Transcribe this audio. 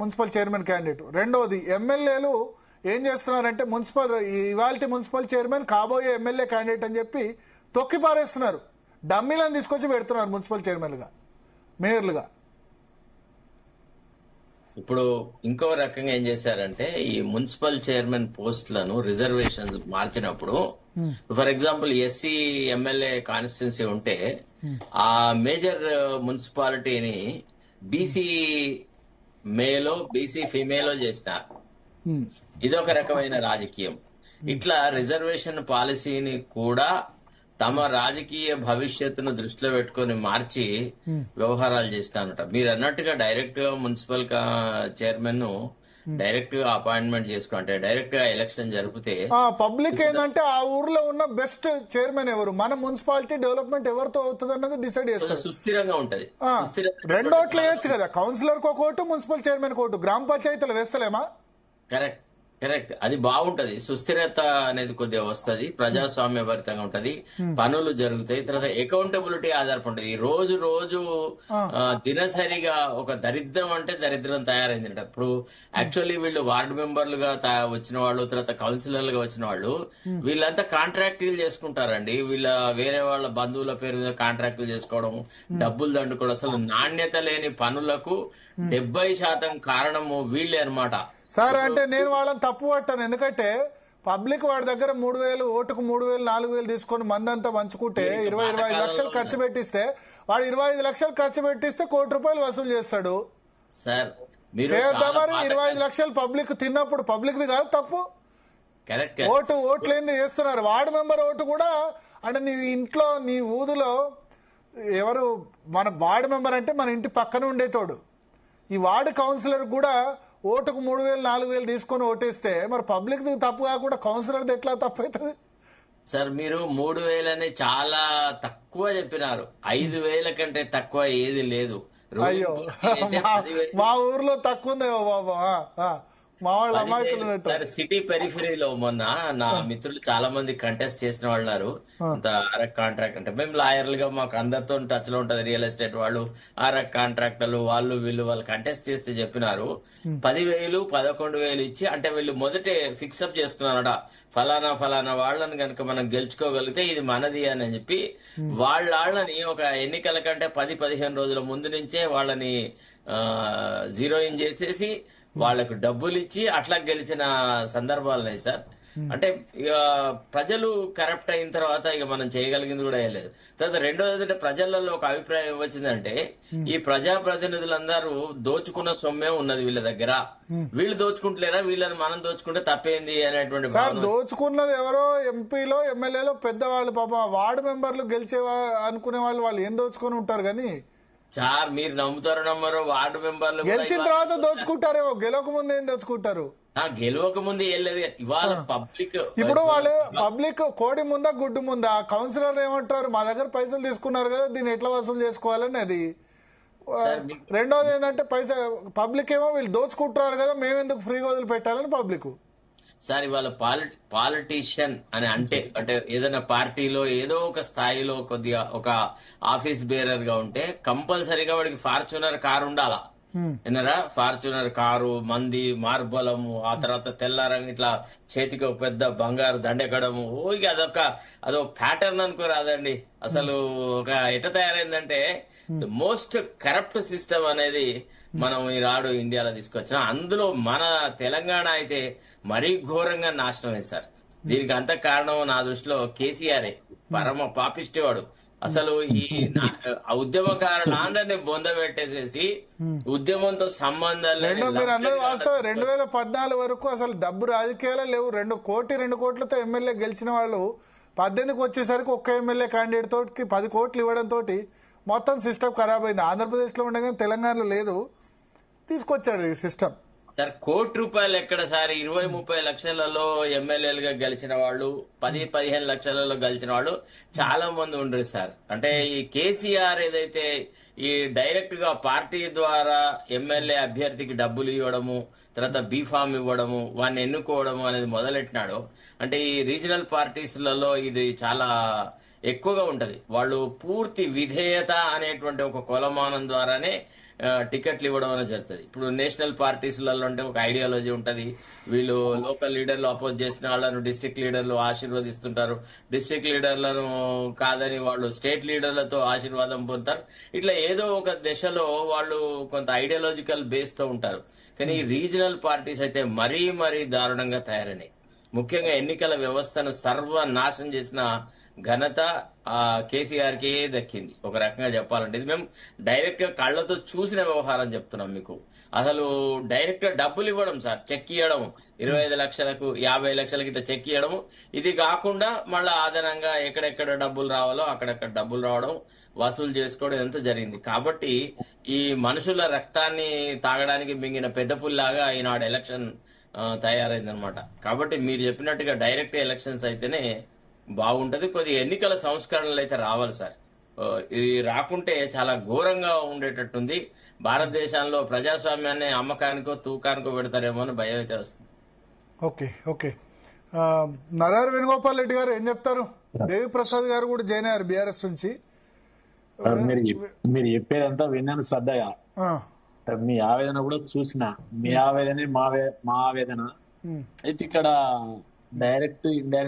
Municipal chairman candidate. రెండోది ఎమ్మెల్యేలు ఏం చేస్తున్నారంటే ఇవాల్టి మున్సిపల్ చైర్మన్ కాబోయే ఎమ్మెల్యే క్యాండిడేట్ అని చెప్పి తొక్కి పారేస్తున్నారు. డమ్మీలను తీసుకొచ్చి పెడుతున్నారు మున్సిపల్ చైర్మన్లుగా, మేయర్లుగా. ఇప్పుడు ఇంకో రకంగా ఏం చేశారంటే ఈ మున్సిపల్ చైర్మన్ పోస్టులను రిజర్వేషన్ మార్చినప్పుడు, for example SC MLA constituency ఉంటే ఆ మేజర్ మున్సిపాలిటీని బీసీ మేలో బీసీ ఫీమేలో చేసినారు. ఇదొక రకమైన రాజకీయం. ఇట్లా రిజర్వేషన్ పాలసీని కూడా తమ రాజకీయ భవిష్యత్తును దృష్టిలో పెట్టుకుని మార్చి వ్యవహారాలు చేస్తానట. మీరు అన్నట్టుగా డైరెక్ట్ గా మున్సిపల్ చైర్మన్ ను డైరెక్ట్ గా అపాయింట్మెంట్ చేసుకుంటే డైరెక్ట్ గా ఎలక్షన్ జరిపితే పబ్లిక్ ఏంటంటే ఆ ఊర్లో ఉన్న బెస్ట్ చైర్మన్ ఎవరు, మన మున్సిపాలిటీ డెవలప్మెంట్ ఎవరితో అవుతుంది అన్నది డిసైడ్ చేస్తారు. సుస్థిరంగా ఉంటది. రెండు ఓట్లు వేయచ్చు కదా, కౌన్సిలర్ కు ఒక ఓటు, మున్సిపల్ చైర్మన్ కు ఓటు. గ్రామ పంచాయతీలు వేస్తలేమా? కరెక్ట్. అది బాగుంటది. సుస్థిరత అనేది కొద్దిగా వస్తుంది, ప్రజాస్వామ్య భరితంగా ఉంటది, పనులు జరుగుతాయి. తర్వాత అకౌంటబిలిటీ ఆధారపడి రోజు రోజు దినసరిగా ఒక దరిద్రం అంటే దరిద్రం తయారైంది. ఇప్పుడు యాక్చువల్లీ వీళ్ళు వార్డు మెంబర్లుగా వచ్చిన వాళ్ళు, తర్వాత కౌన్సిలర్లుగా వచ్చిన వాళ్ళు, వీళ్ళంతా కాంట్రాక్టులు చేసుకుంటారండి. వేరే వాళ్ళ బంధువుల పేరు మీద కాంట్రాక్టులు చేసుకోవడం, డబ్బులు దండుకోవడం. అసలు నాణ్యత లేని పనులకు 70% కారణము వీళ్ళే అనమాట. సార్ అంటే నేను వాళ్ళని తప్పు పట్టాను. ఎందుకంటే పబ్లిక్ వాడి దగ్గర 3,000 ఓటుకు 3,000 4,000 తీసుకొని మందంతా పంచుకుంటే 25 లక్షలు ఖర్చు పెట్టిస్తే వాడు 25 లక్షలు ఖర్చు పెట్టిస్తే ₹1 కోటి వసూలు చేస్తాడు. సార్ చేద్దామని 25 లక్షలు పబ్లిక్ తిన్నప్పుడు పబ్లిక్ది కాదు తప్పు. ఓట్లు ఏంది చేస్తున్నారు. వార్డు మెంబర్ ఓటు కూడా అంటే నీ ఇంట్లో నీ ఊదులో ఎవరు మన వార్డు మెంబర్ అంటే మన ఇంటి పక్కన ఉండేటోడు. ఈ వార్డు కౌన్సిలర్ కూడా ఓటుకు 3,000 4,000 తీసుకొని ఓటేస్తే మరి పబ్లిక్ తప్పు కాకుండా కౌన్సిలర్ ఎట్లా తప్పు అవుతుంది? సార్ మీరు 3,000 చాలా తక్కువ చెప్పినారు. 5,000 కంటే తక్కువ ఏది లేదు. అయ్యో మా ఊర్లో తక్కువ ఉంది బాబా. మా వాళ్ళ అమాయకులు సిటీ పెరిఫరీలో మొన్న నా మిత్రులు చాలా మంది కంటెస్ట్ చేసిన వాళ్ళు ఉన్నారు. అంత అరక్ కాంట్రాక్ట్ అంటే మేము లాయర్లుగా మాకు అందరితో టచ్ లో ఉంటది. రియల్ ఎస్టేట్ వాళ్ళు, అరక్ కాంట్రాక్టర్లు, వాళ్ళు కంటెస్ట్ చేస్తే చెప్పినారు 10,000 11,000 ఇచ్చి, అంటే వీళ్ళు మొదటే ఫిక్సప్ చేసుకున్నారట, ఫలానా వాళ్ళని కనుక మనం గెలుచుకోగలిగితే ఇది మనది అని చెప్పి వాళ్ళని ఒక ఎన్నికల కంటే 10-15 రోజుల ముందు నుంచే వాళ్ళని జీరోయిన్ చేసేసి వాళ్లకు డబ్బులు ఇచ్చి అట్లా గెలిచిన సందర్భాలు ఉన్నాయి సార్. అంటే ఇక ప్రజలు కరప్ట్ అయిన తర్వాత ఇక మనం చేయగలిగింది కూడా లేదు. తర్వాత రెండోది అంటే ప్రజలలో ఒక అభిప్రాయం వచ్చిందంటే ఈ ప్రజాప్రతినిధులందరూ దోచుకున్న సొమ్మే ఉన్నది వీళ్ళ దగ్గర, వీళ్ళు దోచుకుంటలేరా, వీళ్ళని మనం దోచుకుంటే తప్పేంది అనేటువంటి దోచుకున్నది ఎవరో ఎంపీలో ఎమ్మెల్యేలో పెద్దవాళ్ళు, పాప వార్డు మెంబర్లు గెలిచే అనుకునే వాళ్ళు ఏం దోచుకొని ఉంటారు. కానీ సార్ మీరు నమ్ముతారో నమ్మరో వార్డు మెంబర్లు గెలిచిన తర్వాత దోచుకుంటారేమో, గెలవక ముందు ఏం దోచుకుంటారు? గెలవక ముందు ఏం లేదు. ఇవాళ పబ్లిక్ ఇప్పుడు వాళ్ళు పబ్లిక్ కోడి ముందా గుడ్డు ముందా, కౌన్సిలర్ ఏమంటారు మా దగ్గర పైసలు తీసుకున్నారు కదా దీన్ని ఎట్లా వసూలు చేసుకోవాలని అది. రెండోది ఏంటంటే పబ్లిక్ ఏమో వీళ్ళు దోచుకుంటున్నారు కదా మేమెందుకు ఫ్రీగా వదిలిపెట్టాలని పబ్లిక్. సార్ ఇవాళ పాలిటీషియన్ అని అంటే ఏదైనా పార్టీలో ఏదో ఒక స్థాయిలో కొద్దిగా ఒక ఆఫీస్ బేరర్ గా ఉంటే కంపల్సరీగా వాడికి ఫార్చునర్ కారు ఉండాలా. విన్నారా? ఫార్చునర్ కారు, మంది, మార్బలము, ఆ తర్వాత తెల్లారంగా ఇట్లా చేతికి ఒక పెద్ద బంగారు దండెక్కడము. ఇక అదొక ప్యాటర్న్ అనుకోరాదండి. అసలు ఒక ఎట తయారైందంటే మోస్ట్ కరప్ట్ సిస్టమ్ అనేది మనం ఈనాడు ఇండియాలో తీసుకొచ్చిన. అందులో మన తెలంగాణ అయితే మరీ ఘోరంగా నాశనమే సార్. దీనికి అంత కారణం నా దృష్టిలో కేసీఆరే. పరమ పాపిష్టి వాడు. అసలు ఈ ఉద్యమకారులందరినీ బొంద పెట్టేసేసి ఉద్యమంతో సంబంధం లేదు. మీరు అన్నది వాస్తవం. 2014 వరకు అసలు డబ్బు రాజకీయాలే లేవు. 2 కోట్లతో ఎమ్మెల్యే గెలిచిన వాళ్ళు 18కి వచ్చేసరికి ఒక్క ఎమ్మెల్యే క్యాండిడేట్ తోటి 10 కోట్లు ఇవ్వడం తోటి మొత్తం సిస్టమ్ ఖరాబ్ అయింది. ఆంధ్రప్రదేశ్ లో ఉండగా తెలంగాణలో లేదు, తీసుకొచ్చాడు ఈ సిస్టమ్. సార్ ₹1 ఎక్కడ సార్? 20-30 లక్షలలో ఎమ్మెల్యేలుగా గెలిచిన వాళ్ళు, 10-15 లక్షలలో గెలిచిన వాళ్ళు చాలా మంది ఉండరు సార్. అంటే ఈ కేసీఆర్ ఏదైతే ఈ డైరెక్ట్ గా పార్టీ ద్వారా ఎమ్మెల్యే అభ్యర్థికి డబ్బులు ఇవ్వడము, తర్వాత బీఫామ్ ఇవ్వడము, వాడిని ఎన్నుకోవడము అనేది మొదలెట్టినాడు. అంటే ఈ రీజనల్ పార్టీస్లలో ఇది చాలా ఎక్కువగా ఉంటది. వాళ్ళు పూర్తి విధేయత అనేటువంటి ఒక కొలమానం ద్వారానే టికెట్లు ఇవ్వడం అనేది జరుగుతుంది. ఇప్పుడు నేషనల్ పార్టీస్లలో అంటే ఒక ఐడియాలజీ ఉంటది. వీళ్ళు లోకల్ లీడర్లు అపోజ్ చేసిన వాళ్ళను డిస్ట్రిక్ట్ లీడర్లు ఆశీర్వదిస్తుంటారు. డిస్ట్రిక్ట్ లీడర్లను కాదని వాళ్ళు స్టేట్ లీడర్లతో ఆశీర్వాదం పొందుతారు. ఇట్లా ఏదో ఒక దశలో వాళ్ళు కొంత ఐడియాలజికల్ బేస్ తో ఉంటారు. కానీ ఈ రీజనల్ పార్టీస్ అయితే మరీ మరీ దారుణంగా తయారైనాయి. ముఖ్యంగా ఎన్నికల వ్యవస్థను సర్వనాశనం చేసిన ఘనత కేసీఆర్ కే దక్కింది. ఒక రకంగా చెప్పాలంటే ఇది మేము డైరెక్ట్ గా కళ్ళతో చూసిన వ్యవహారం చెప్తున్నాం మీకు. అసలు డైరెక్ట్ గా డబ్బులు ఇవ్వడం సార్, చెక్ ఇవ్వడం 25 లక్షలకు 50 లక్షలకి ఇట్లా చెక్ ఇవ్వడం. ఇది కాకుండా మళ్ళా అదనంగా ఎక్కడెక్కడ డబ్బులు రావాలో అక్కడెక్కడ డబ్బులు రావడం, వసూలు చేసుకోవడం ఎంత జరిగింది. కాబట్టి ఈ మనుషుల రక్తాన్ని తాగడానికి మింగిన పెద్ద పుల్లాగా ఈనాడు ఎలక్షన్ తయారైందనమాట. కాబట్టి మీరు చెప్పినట్టుగా డైరెక్ట్ ఎలక్షన్స్ అయితేనే బాగుంటది. కొద్ది ఎన్నికల సంస్కరణలు అయితే రావాలి సార్. ఇది రాకుంటే చాలా ఘోరంగా ఉండేటట్టుంది. భారతదేశంలో ప్రజాస్వామ్యాన్ని అమ్మకానికో తూకానికో పెడతారేమో అని భయం అయితే వస్తుంది. ఓకే ఓకే నరహరి వేణుగోపాల్ రెడ్డి గారు ఏం చెప్తారు? దేవి ప్రసాద్ గారు కూడా జాయిన్ అయ్యారు బీఆర్ఎస్ నుంచి. మీరు చెప్పేదంతా విన్నాను శ్రద్ధగా. మీ ఆవేదన కూడా చూసిన. మీ ఆవేదనే మా ఆవేదన. అయితే ఇక్కడ డైరెక్ట్ ఇండైరెక్ట్